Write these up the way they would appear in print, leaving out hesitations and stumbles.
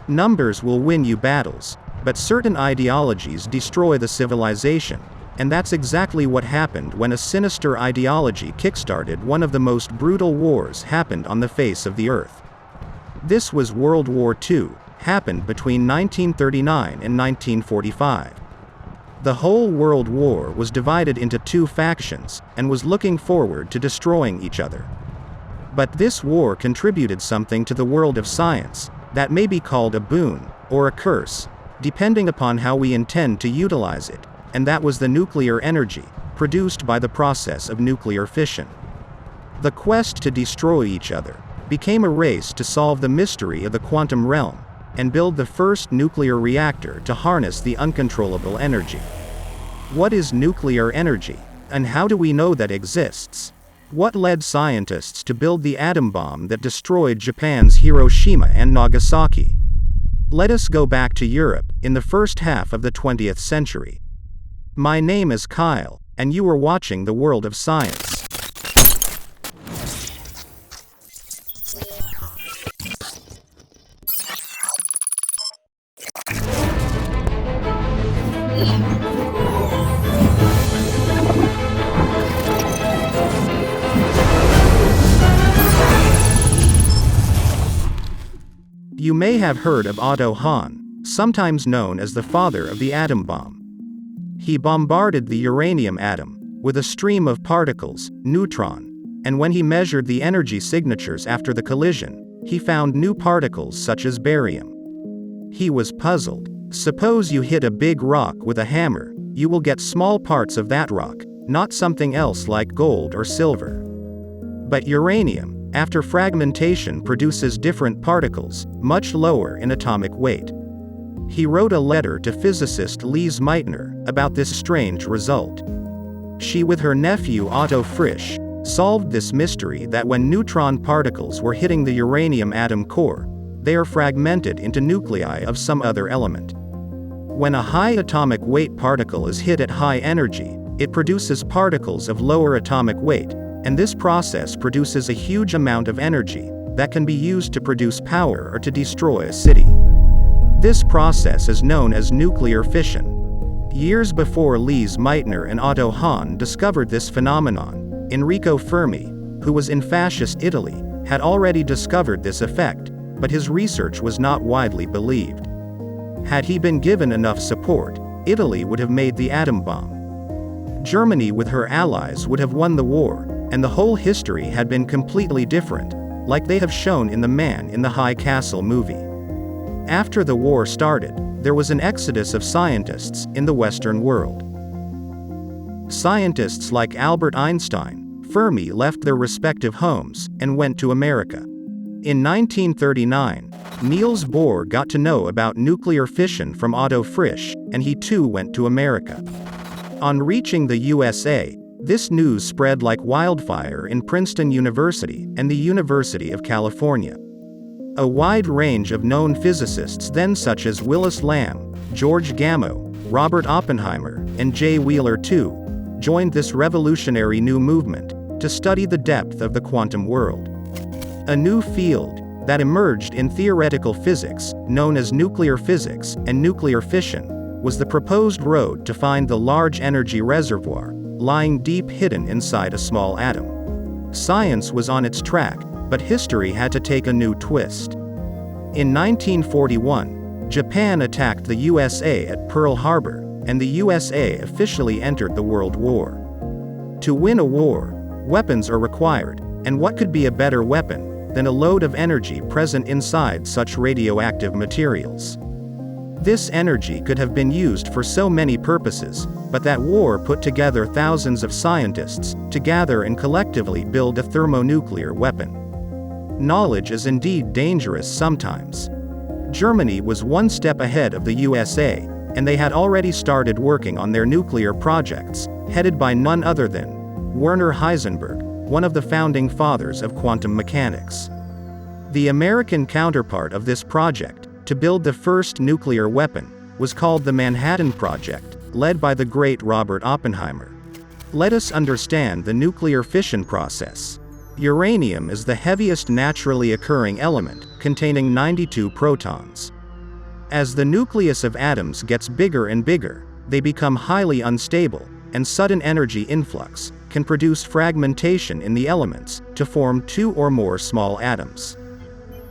Numbers will win you battles, but certain ideologies destroy the civilization, and that's exactly what happened when a sinister ideology kickstarted one of the most brutal wars happened on the face of the earth. This was World War II, happened between 1939 and 1945. The whole World War was divided into two factions, and was looking forward to destroying each other. But this war contributed something to the world of science, that may be called a boon, or a curse, depending upon how we intend to utilize it, and that was the nuclear energy, produced by the process of nuclear fission. The quest to destroy each other became a race to solve the mystery of the quantum realm, and build the first nuclear reactor to harness the uncontrollable energy. What is nuclear energy, and how do we know that exists? What led scientists to build the atom bomb that destroyed Japan's Hiroshima and Nagasaki? Let us go back to Europe, in the first half of the 20th century. My name is Kyle, and you are watching The World of Science. You may have heard of Otto Hahn, sometimes known as the father of the atom bomb. He bombarded the uranium atom with a stream of particles, neutron, and when he measured the energy signatures after the collision, he found new particles such as barium. He was puzzled. Suppose you hit a big rock with a hammer, you will get small parts of that rock, not something else like gold or silver. But uranium, after fragmentation, produces different particles, much lower in atomic weight. He wrote a letter to physicist Lise Meitner about this strange result. She, with her nephew Otto Frisch, solved this mystery that when neutron particles were hitting the uranium atom core, they are fragmented into nuclei of some other element. When a high atomic weight particle is hit at high energy, it produces particles of lower atomic weight, and this process produces a huge amount of energy that can be used to produce power or to destroy a city. This process is known as nuclear fission. Years before Lise Meitner and Otto Hahn discovered this phenomenon, Enrico Fermi, who was in fascist Italy, had already discovered this effect, but his research was not widely believed. Had he been given enough support, Italy would have made the atom bomb. Germany with her allies would have won the war, and the whole history had been completely different, like they have shown in The Man in the High Castle movie. After the war started, there was an exodus of scientists in the Western world. Scientists like Albert Einstein, Fermi left their respective homes and went to America. In 1939, Niels Bohr got to know about nuclear fission from Otto Frisch, and he too went to America. On reaching the USA, this news spread like wildfire in Princeton University and the University of California. A wide range of known physicists then, such as Willis Lamb, George Gamow, Robert Oppenheimer, and J. Wheeler too, joined this revolutionary new movement to study the depth of the quantum world. A new field that emerged in theoretical physics, known as nuclear physics and nuclear fission, was the proposed road to find the large energy reservoir lying deep hidden inside a small atom. Science was on its track, but history had to take a new twist. In 1941, Japan attacked the USA at Pearl Harbor, and the USA officially entered the World War. To win a war, weapons are required, and what could be a better weapon than a load of energy present inside such radioactive materials? This energy could have been used for so many purposes, but that war put together thousands of scientists to gather and collectively build a thermonuclear weapon. Knowledge is indeed dangerous sometimes. Germany was one step ahead of the USA, and they had already started working on their nuclear projects, headed by none other than Werner Heisenberg, one of the founding fathers of quantum mechanics. The American counterpart of this project, to build the first nuclear weapon, was called the Manhattan Project, led by the great Robert Oppenheimer. Let us understand the nuclear fission process. Uranium is the heaviest naturally occurring element, containing 92 protons. As the nucleus of atoms gets bigger and bigger, they become highly unstable, and sudden energy influx can produce fragmentation in the elements to form two or more small atoms.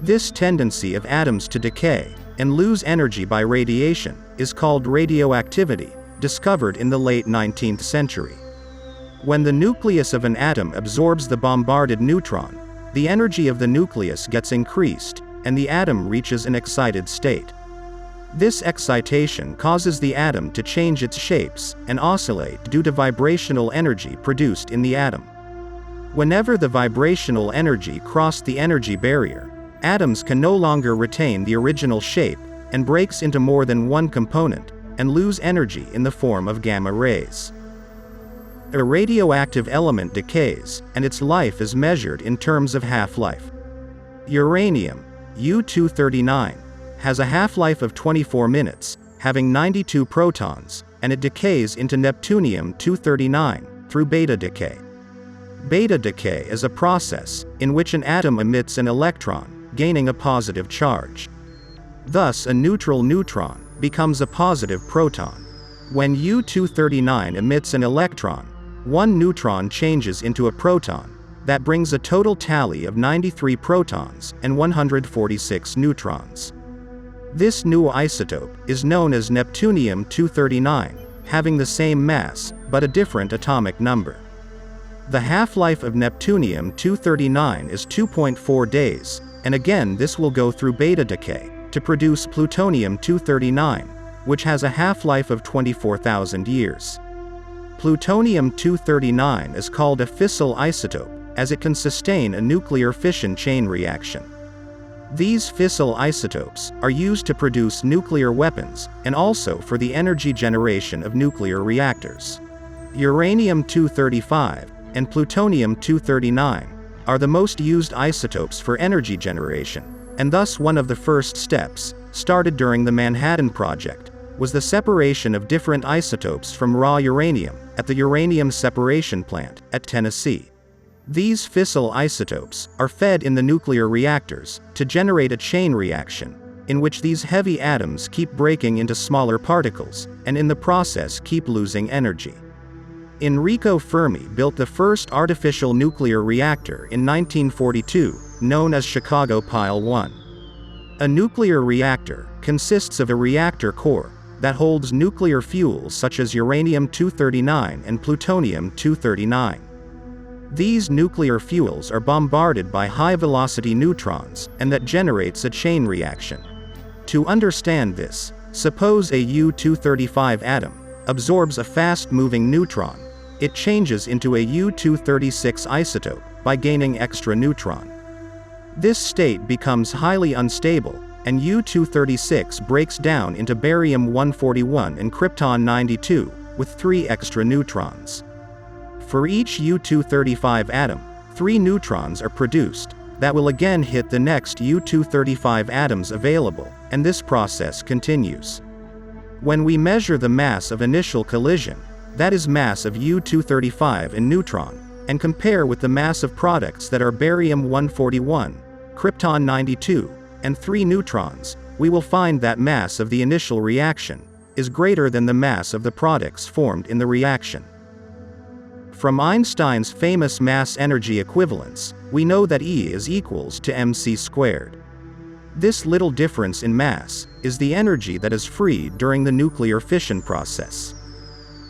This tendency of atoms to decay and lose energy by radiation is called radioactivity, discovered in the late 19th century. When the nucleus of an atom absorbs the bombarded neutron, the energy of the nucleus gets increased, and the atom reaches an excited state. This excitation causes the atom to change its shapes and oscillate due to vibrational energy produced in the atom. Whenever the vibrational energy crossed the energy barrier, atoms can no longer retain the original shape and breaks into more than one component and lose energy in the form of gamma rays. A radioactive element decays, and its life is measured in terms of half-life. Uranium, U-239, has a half-life of 24 minutes, having 92 protons, and it decays into neptunium-239 through beta decay. Beta decay is a process in which an atom emits an electron, gaining a positive charge. Thus, a neutral neutron becomes a positive proton. When U-239 emits an electron, one neutron changes into a proton. That brings a total tally of 93 protons and 146 neutrons. This new isotope is known as neptunium-239, having the same mass, but a different atomic number. The half-life of neptunium-239 is 2.4 days, and again this will go through beta decay to produce plutonium-239, which has a half-life of 24,000 years. Plutonium-239 is called a fissile isotope, as it can sustain a nuclear fission chain reaction. These fissile isotopes are used to produce nuclear weapons, and also for the energy generation of nuclear reactors. Uranium-235 and plutonium-239 are the most used isotopes for energy generation, and thus one of the first steps, started during the Manhattan Project, was the separation of different isotopes from raw uranium at the uranium separation plant at Tennessee. These fissile isotopes are fed in the nuclear reactors to generate a chain reaction, in which these heavy atoms keep breaking into smaller particles, and in the process keep losing energy. Enrico Fermi built the first artificial nuclear reactor in 1942, known as Chicago Pile 1. A nuclear reactor consists of a reactor core that holds nuclear fuels such as uranium-239 and plutonium-239. These nuclear fuels are bombarded by high-velocity neutrons, and that generates a chain reaction. To understand this, suppose a U-235 atom absorbs a fast-moving neutron. It changes into a U-236 isotope by gaining extra neutron. This state becomes highly unstable, and U-236 breaks down into barium-141 and krypton-92, with 3 extra neutrons. For each U-235 atom, 3 neutrons are produced, that will again hit the next U-235 atoms available, and this process continues. When we measure the mass of initial collision, that is mass of U-235 and neutron, and compare with the mass of products that are barium-141, krypton-92, and 3 neutrons, we will find that mass of the initial reaction is greater than the mass of the products formed in the reaction. From Einstein's famous mass-energy equivalence, we know that E is equals to mc squared. This little difference in mass is the energy that is freed during the nuclear fission process.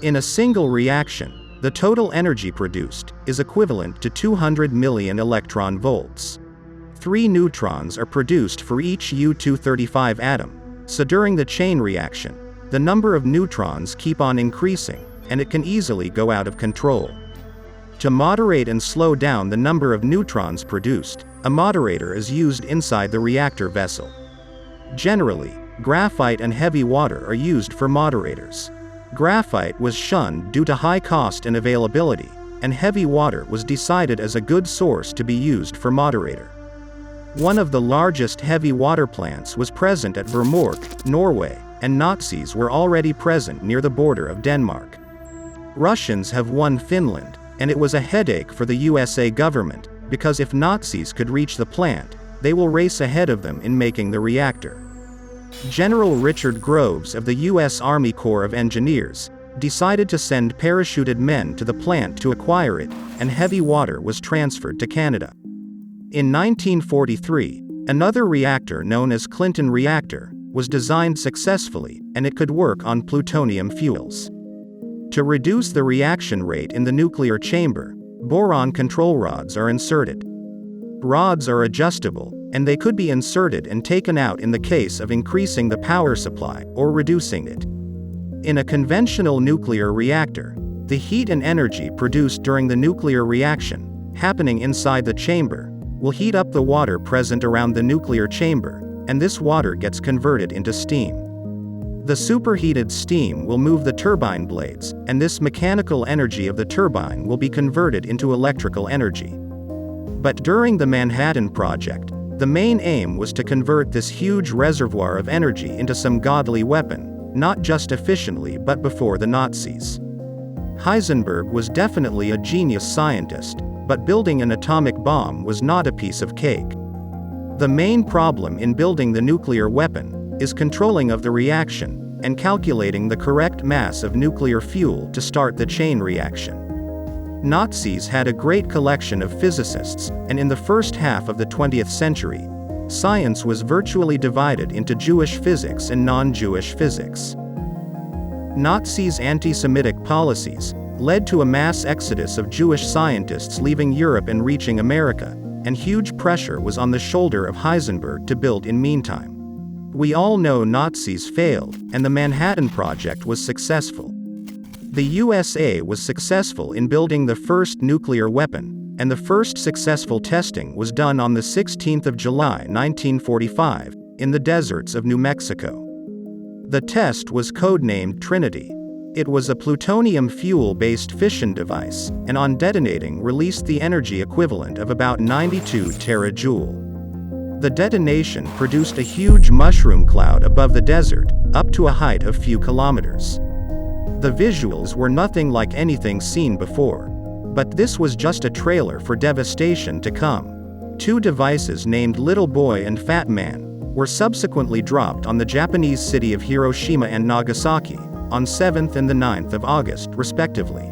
In a single reaction, the total energy produced is equivalent to 200 million electron volts. 3 neutrons are produced for each U-235 atom, so during the chain reaction, the number of neutrons keep on increasing, and it can easily go out of control. To moderate and slow down the number of neutrons produced, a moderator is used inside the reactor vessel. Generally, graphite and heavy water are used for moderators. Graphite was shunned due to high cost and availability, and heavy water was decided as a good source to be used for moderator. One of the largest heavy water plants was present at Vemork, Norway, and Nazis were already present near the border of Denmark. Russians have won Finland, and it was a headache for the USA government, because if Nazis could reach the plant, they will race ahead of them in making the reactor. General Richard Groves of the U.S. Army Corps of Engineers decided to send parachuted men to the plant to acquire it, and heavy water was transferred to Canada. In 1943, another reactor known as Clinton reactor was designed successfully, and it could work on plutonium fuels. To reduce the reaction rate in the nuclear chamber, boron control rods are inserted. Rods are adjustable, and they could be inserted and taken out in the case of increasing the power supply or reducing it. In a conventional nuclear reactor, the heat and energy produced during the nuclear reaction, happening inside the chamber, will heat up the water present around the nuclear chamber, and this water gets converted into steam. The superheated steam will move the turbine blades, and this mechanical energy of the turbine will be converted into electrical energy. But during the Manhattan Project, the main aim was to convert this huge reservoir of energy into some godly weapon, not just efficiently but before the Nazis. Heisenberg was definitely a genius scientist, but building an atomic bomb was not a piece of cake. The main problem in building the nuclear weapon is controlling of the reaction and calculating the correct mass of nuclear fuel to start the chain reaction. Nazis had a great collection of physicists, and in the first half of the 20th century, science was virtually divided into Jewish physics and non-Jewish physics. Nazis' anti-Semitic policies led to a mass exodus of Jewish scientists leaving Europe and reaching America, and huge pressure was on the shoulder of Heisenberg to build in meantime. We all know Nazis failed, and the Manhattan Project was successful. The USA was successful in building the first nuclear weapon, and the first successful testing was done on the 16th of July 1945, in the deserts of New Mexico. The test was codenamed Trinity. It was a plutonium fuel-based fission device, and on detonating released the energy equivalent of about 92 terajoule. The detonation produced a huge mushroom cloud above the desert, up to a height of few kilometers. The visuals were nothing like anything seen before. But this was just a trailer for devastation to come. Two devices named Little Boy and Fat Man were subsequently dropped on the Japanese city of Hiroshima and Nagasaki, on 7th and the 9th of August, respectively.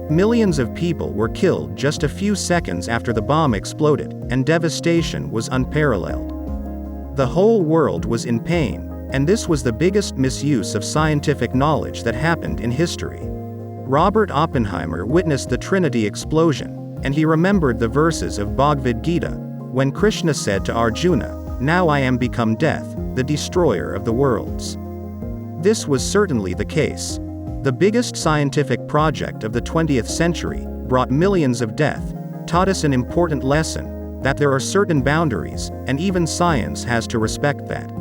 Millions of people were killed just a few seconds after the bomb exploded, and devastation was unparalleled. The whole world was in pain, and this was the biggest misuse of scientific knowledge that happened in history. Robert Oppenheimer witnessed the Trinity explosion, and he remembered the verses of Bhagavad Gita, when Krishna said to Arjuna, "Now I am become death, the destroyer of the worlds." This was certainly the case. The biggest scientific project of the 20th century brought millions of death, taught us an important lesson, that there are certain boundaries, and even science has to respect that.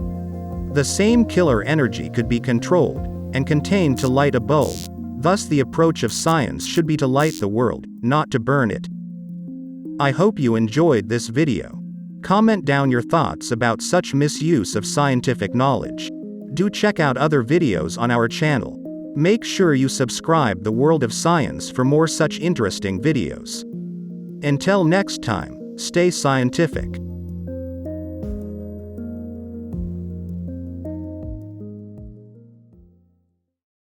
The same killer energy could be controlled and contained to light a bulb. Thus the approach of science should be to light the world, not to burn it. I hope you enjoyed this video. Comment down your thoughts about such misuse of scientific knowledge. Do check out other videos on our channel. Make sure you subscribe The World of Science for more such interesting videos. Until next time, stay scientific.